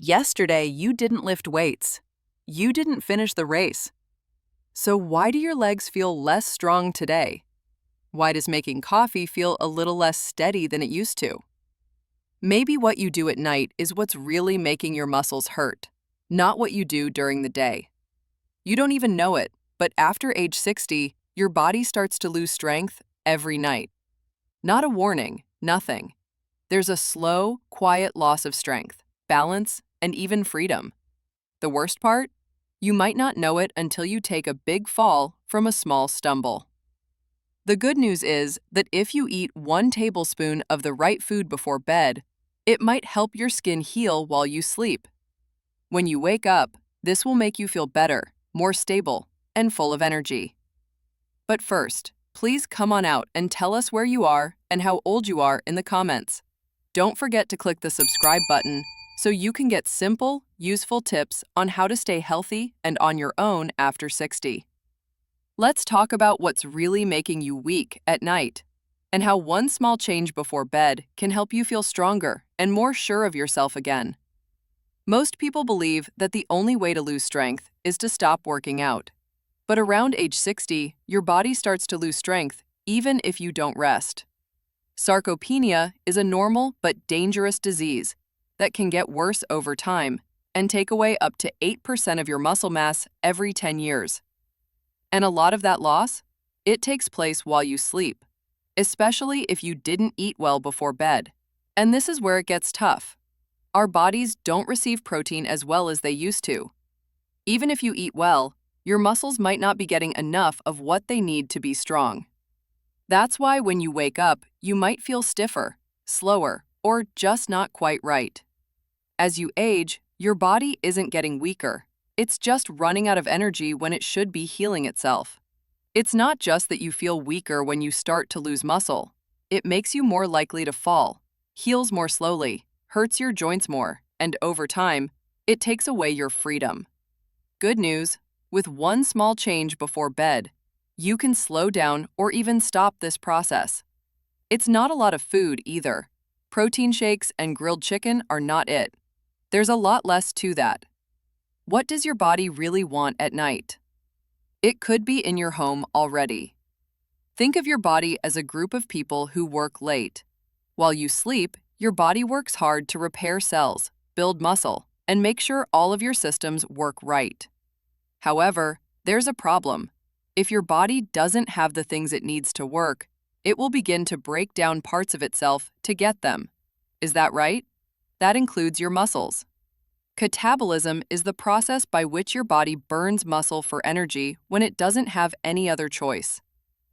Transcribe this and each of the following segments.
Yesterday, you didn't lift weights. You didn't finish the race. So why do your legs feel less strong today? Why does making coffee feel a little less steady than it used to? Maybe what you do at night is what's really making your muscles hurt, not what you do during the day. You don't even know it, but after age 60, your body starts to lose strength every night. Not a warning, nothing. There's a slow, quiet loss of strength, balance, and even freedom. The worst part? You might not know it until you take a big fall from a small stumble. The good news is that if you eat 1 tablespoon of the right food before bed, it might help your skin heal while you sleep. When you wake up, this will make you feel better, more stable, and full of energy. But first, please come on out and tell us where you are and how old you are in the comments. Don't forget to click the subscribe button so you can get simple, useful tips on how to stay healthy and on your own after 60. Let's talk about what's really making you weak at night and how one small change before bed can help you feel stronger and more sure of yourself again. Most people believe that the only way to lose strength is to stop working out. But around age 60, your body starts to lose strength even if you don't rest. Sarcopenia is a normal but dangerous disease that can get worse over time and take away up to 8% of your muscle mass every 10 years. And a lot of that loss? It takes place while you sleep, especially if you didn't eat well before bed. And this is where it gets tough. Our bodies don't receive protein as well as they used to. Even if you eat well, your muscles might not be getting enough of what they need to be strong. That's why when you wake up, you might feel stiffer, slower, or just not quite right. As you age, your body isn't getting weaker. It's just running out of energy when it should be healing itself. It's not just that you feel weaker when you start to lose muscle. It makes you more likely to fall, heals more slowly, hurts your joints more, and over time, it takes away your freedom. Good news, with one small change before bed, you can slow down or even stop this process. It's not a lot of food either. Protein shakes and grilled chicken are not it. There's a lot less to that. What does your body really want at night? It could be in your home already. Think of your body as a group of people who work late. While you sleep, your body works hard to repair cells, build muscle, and make sure all of your systems work right. However, there's a problem. If your body doesn't have the things it needs to work, it will begin to break down parts of itself to get them. Is that right? That includes your muscles. Catabolism is the process by which your body burns muscle for energy when it doesn't have any other choice.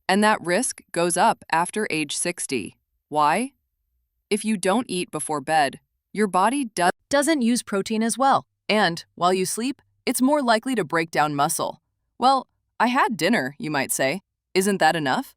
And that risk goes up after age 60. Why? If you don't eat before bed, your body doesn't use protein as well. And while you sleep, it's more likely to break down muscle. Well, I had dinner, you might say. Isn't that enough?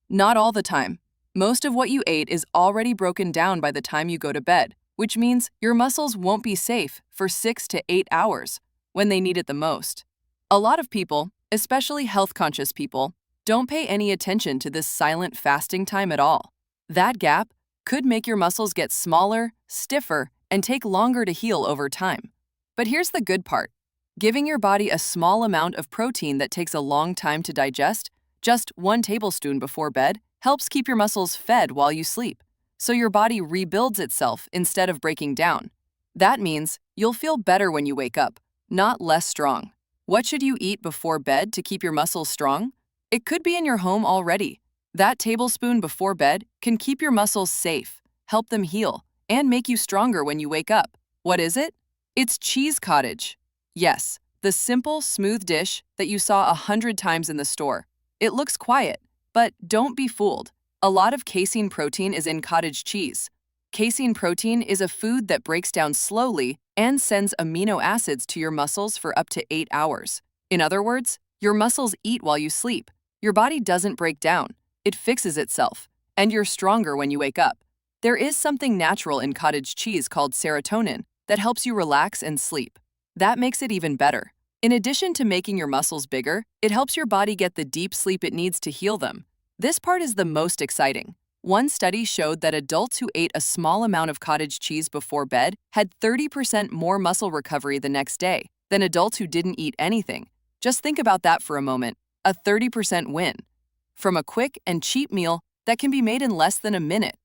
Not all the time. Most of what you ate is already broken down by the time you go to bed, which means your muscles won't be safe for 6 to 8 hours when they need it the most. A lot of people, especially health-conscious people, don't pay any attention to this silent fasting time at all. That gap could make your muscles get smaller, stiffer, and take longer to heal over time. But here's the good part. Giving your body a small amount of protein that takes a long time to digest, just 1 tablespoon before bed, helps keep your muscles fed while you sleep, so your body rebuilds itself instead of breaking down. That means you'll feel better when you wake up, not less strong. What should you eat before bed to keep your muscles strong? It could be in your home already. That tablespoon before bed can keep your muscles safe, help them heal, and make you stronger when you wake up. What is it? It's cheese cottage. Yes, the simple, smooth dish that you saw 100 times in the store. It looks quiet, but don't be fooled. A lot of casein protein is in cottage cheese. Casein protein is a food that breaks down slowly and sends amino acids to your muscles for up to 8 hours. In other words, your muscles eat while you sleep. Your body doesn't break down. It fixes itself, and you're stronger when you wake up. There is something natural in cottage cheese called serotonin that helps you relax and sleep. That makes it even better. In addition to making your muscles bigger, it helps your body get the deep sleep it needs to heal them. This part is the most exciting. One study showed that adults who ate a small amount of cottage cheese before bed had 30% more muscle recovery the next day than adults who didn't eat anything. Just think about that for a moment, a 30% win. From a quick and cheap meal that can be made in less than a minute.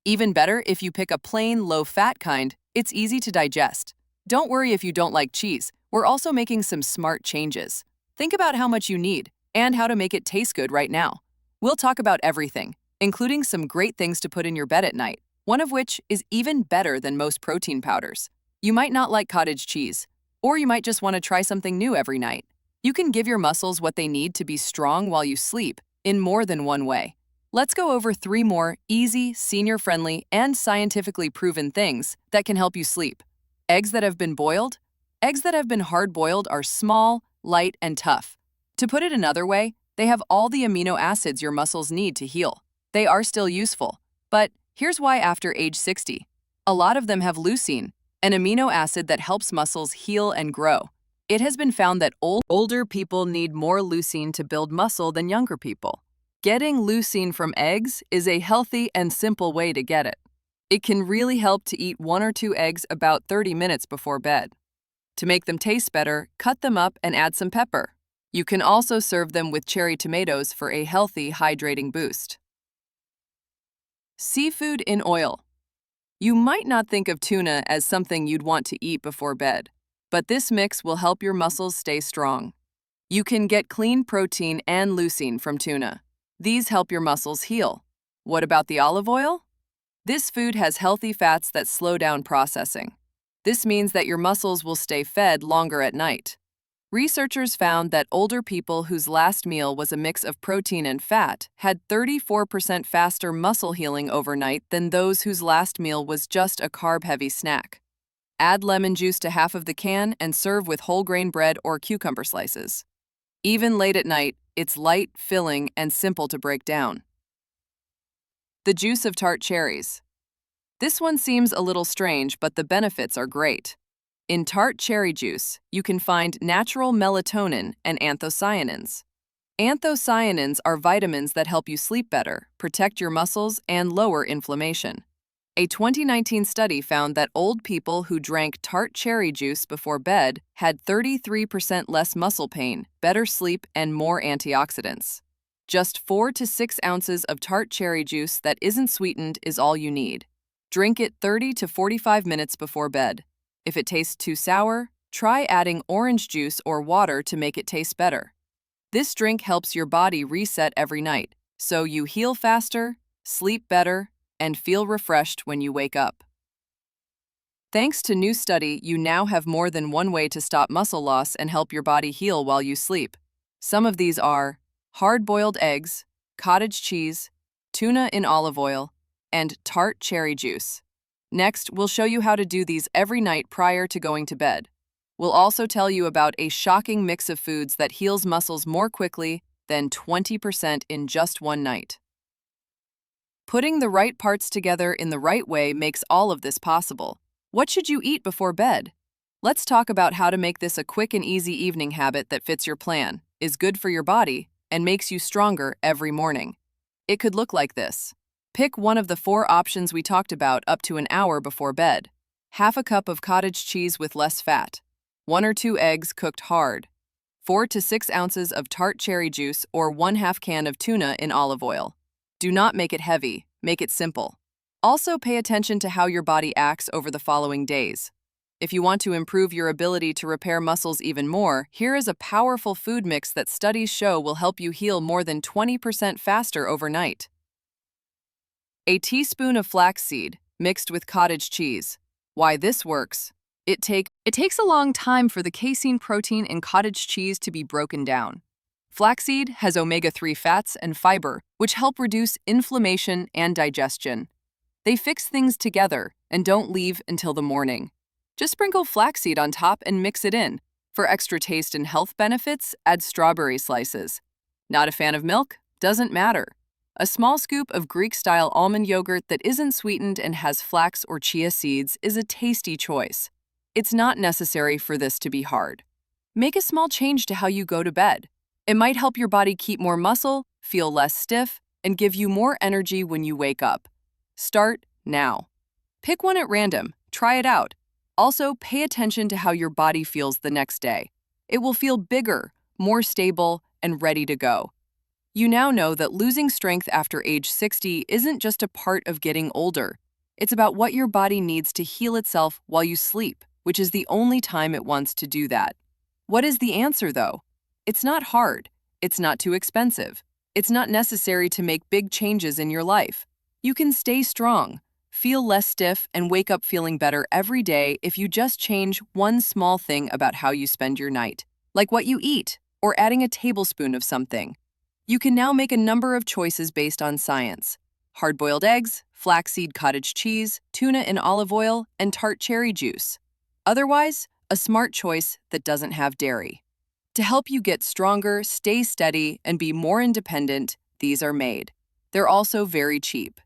Even better, if you pick a plain, low-fat kind, it's easy to digest. Don't worry if you don't like cheese. We're also making some smart changes. Think about how much you need and how to make it taste good right now. We'll talk about everything, including some great things to put in your bed at night, one of which is even better than most protein powders. You might not like cottage cheese, or you might just want to try something new every night. You can give your muscles what they need to be strong while you sleep in more than one way. Let's go over 3 more easy, senior-friendly, and scientifically proven things that can help you sleep. Eggs that have been boiled. Eggs that have been hard-boiled are small, light, and tough. To put it another way, they have all the amino acids your muscles need to heal. They are still useful, but here's why after age 60. A lot of them have leucine, an amino acid that helps muscles heal and grow. It has been found that older people need more leucine to build muscle than younger people. Getting leucine from eggs is a healthy and simple way to get it. It can really help to eat 1 or 2 eggs about 30 minutes before bed. To make them taste better, cut them up and add some pepper. You can also serve them with cherry tomatoes for a healthy, hydrating boost. Seafood in oil. You might not think of tuna as something you'd want to eat before bed, but this mix will help your muscles stay strong. You can get clean protein and leucine from tuna. These help your muscles heal. What about the olive oil? This food has healthy fats that slow down processing. This means that your muscles will stay fed longer at night. Researchers found that older people whose last meal was a mix of protein and fat had 34% faster muscle healing overnight than those whose last meal was just a carb-heavy snack. Add lemon juice to half of the can and serve with whole grain bread or cucumber slices. Even late at night, it's light, filling, and simple to break down. The juice of tart cherries. This one seems a little strange, but the benefits are great. In tart cherry juice, you can find natural melatonin and anthocyanins. Anthocyanins are vitamins that help you sleep better, protect your muscles, and lower inflammation. A 2019 study found that old people who drank tart cherry juice before bed had 33% less muscle pain, better sleep, and more antioxidants. Just 4 to 6 ounces of tart cherry juice that isn't sweetened is all you need. Drink it 30 to 45 minutes before bed. If it tastes too sour, try adding orange juice or water to make it taste better. This drink helps your body reset every night, so you heal faster, sleep better, and feel refreshed when you wake up. Thanks to new study, you now have more than one way to stop muscle loss and help your body heal while you sleep. Some of these are hard-boiled eggs, cottage cheese, tuna in olive oil, and tart cherry juice. Next, we'll show you how to do these every night prior to going to bed. We'll also tell you about a shocking mix of foods that heals muscles more quickly than 20% in just one night. Putting the right parts together in the right way makes all of this possible. What should you eat before bed? Let's talk about how to make this a quick and easy evening habit that fits your plan, is good for your body, and makes you stronger every morning. It could look like this. Pick one of the 4 options we talked about up to an hour before bed. Half a cup of cottage cheese with less fat. 1 or 2 eggs cooked hard. 4 to 6 ounces of tart cherry juice or 1/2 can of tuna in olive oil. Do not make it heavy, make it simple. Also pay attention to how your body acts over the following days. If you want to improve your ability to repair muscles even more, here is a powerful food mix that studies show will help you heal more than 20% faster overnight. A teaspoon of flaxseed mixed with cottage cheese. Why this works? It takes a long time for the casein protein in cottage cheese to be broken down. Flaxseed has omega-3 fats and fiber, which help reduce inflammation and digestion. They fix things together and don't leave until the morning. Just sprinkle flaxseed on top and mix it in. For extra taste and health benefits, add strawberry slices. Not a fan of milk? Doesn't matter. A small scoop of Greek-style almond yogurt that isn't sweetened and has flax or chia seeds is a tasty choice. It's not necessary for this to be hard. Make a small change to how you go to bed. It might help your body keep more muscle, feel less stiff, and give you more energy when you wake up. Start now. Pick one at random, try it out. Also, pay attention to how your body feels the next day. It will feel bigger, more stable, and ready to go. You now know that losing strength after age 60 isn't just a part of getting older. It's about what your body needs to heal itself while you sleep, which is the only time it wants to do that. What is the answer, though? It's not hard. It's not too expensive. It's not necessary to make big changes in your life. You can stay strong, feel less stiff, and wake up feeling better every day if you just change one small thing about how you spend your night, like what you eat or adding a tablespoon of something. You can now make a number of choices based on science: hard-boiled eggs, flaxseed cottage cheese, tuna in olive oil, and tart cherry juice. Otherwise, a smart choice that doesn't have dairy. To help you get stronger, stay steady, and be more independent, these are made. They're also very cheap.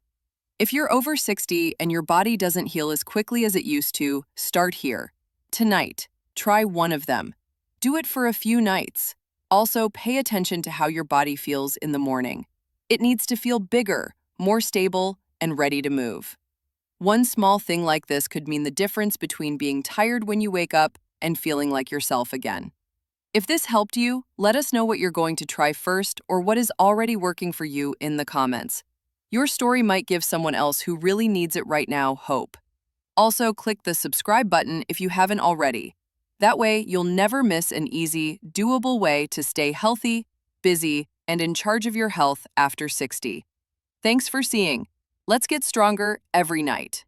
If you're over 60 and your body doesn't heal as quickly as it used to, start here. Tonight, try one of them. Do it for a few nights. Also, pay attention to how your body feels in the morning. It needs to feel bigger, more stable, and ready to move. One small thing like this could mean the difference between being tired when you wake up and feeling like yourself again. If this helped you, let us know what you're going to try first or what is already working for you in the comments. Your story might give someone else who really needs it right now hope. Also, click the subscribe button if you haven't already. That way, you'll never miss an easy, doable way to stay healthy, busy, and in charge of your health after 60. Thanks for seeing. Let's get stronger every night.